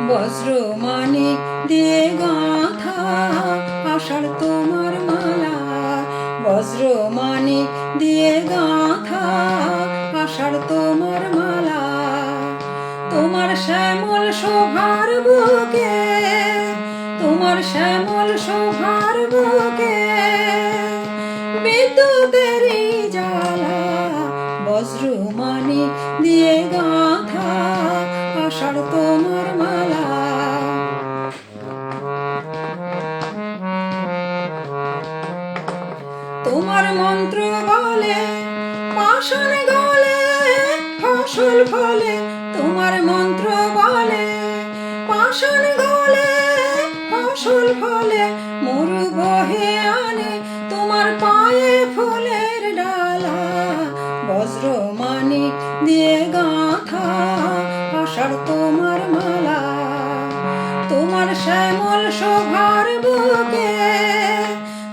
বজ্র মানিক দিয়ে গাঁথা আষাঢ় তোমার মালা, বজ্র মানিক দিয়ে গাঁথা আষাঢ় তোমার মালা। তোমার শ্যামল শোভার বুকে, তোমার শ্যামল শোভার বুকে বিদ্যুতেরই জ্বালা, বজ্র মানিক দিয়ে গাঁথা আষাঢ় তোমার মালা। তোমার মন্ত্র বলে পাষাণ গলে ফসল ফলে, তোমার মন্ত্র বলে পাষাণ গলে ফসল ফলে, মরু বহে আনে তোমার পায়ে ফুলের ডালা, বজ্র মানিক দিয়ে গাঁথা আষাঢ় তোমার মালা। তোমার শ্যামল শোভার বুকে,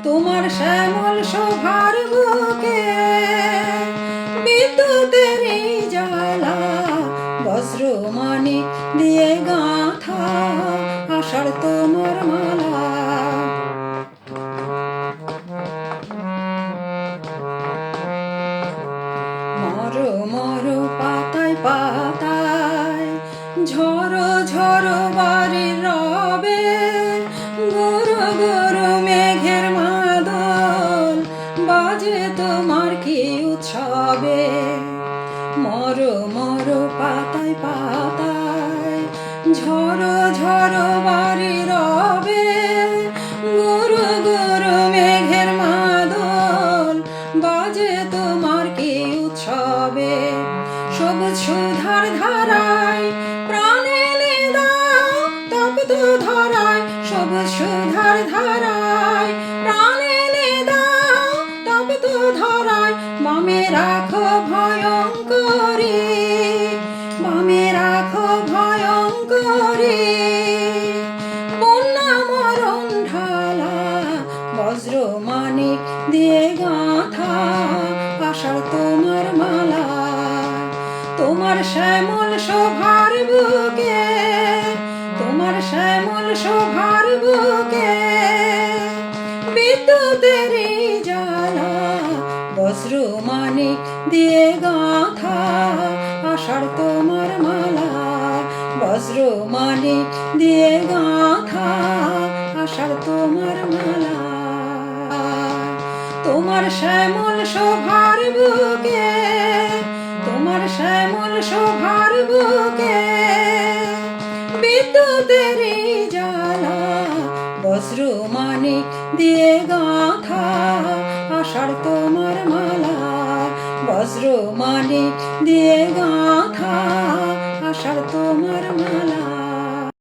তোমার শ্যামল শোভার বুকে বিদ্যুতেরই জ্বালা, বজ্র মানিক দিয়ে গাঁথা আষাঢ় তোমার মালা। মরো মরো পাতায় পাতায় ঝড়ো ঝড়ো বাড়ির রবে, গরু গরু মেঘের মাদল বাজে তোমার কি উৎসবে। মরো মরো পাতায় পাতায় ঝড়ো ঝড়ো বাড়ির রবে, গরু গরু মেঘের মাদল বাজে তোমার কি উৎসবে। সবুজ সুধার ধারায় প্রাণ এনে দাও তপ্ত ধরায়, সবুজ সুধার ধারায় প্রাণ এনে দাও তপ্ত ধরায়। বামে রাখো ভয়ঙ্করী, বামে রাখো ভয়ঙ্করী বন্যা মরণ ঢালা, বজ্র মানিক দিয়ে গাঁথা আষাঢ় তোমার মালা। তোমার শ্যামল শোভার বুকে, তোমার শ্যামল শোভার বুকে বিদ্যুতেরই জ্বালা, বজ্র মানিক দিয়ে গাঁথা আষাঢ় তোমার মালা, বজ্র মানিক দিয়ে গাঁথা আষাঢ় তোমার মালা। তোমার শ্যামল শোভার বুকে, তোমার শ্যামল শোভার বুকে বিদ্যুতেরই জ্বালা, বজ্র মানিক দিয়ে গাঁথা আষাঢ় তোমার মালা, বজ্র মানিক দিয়ে গাঁথা আষাঢ় তোমার মালা।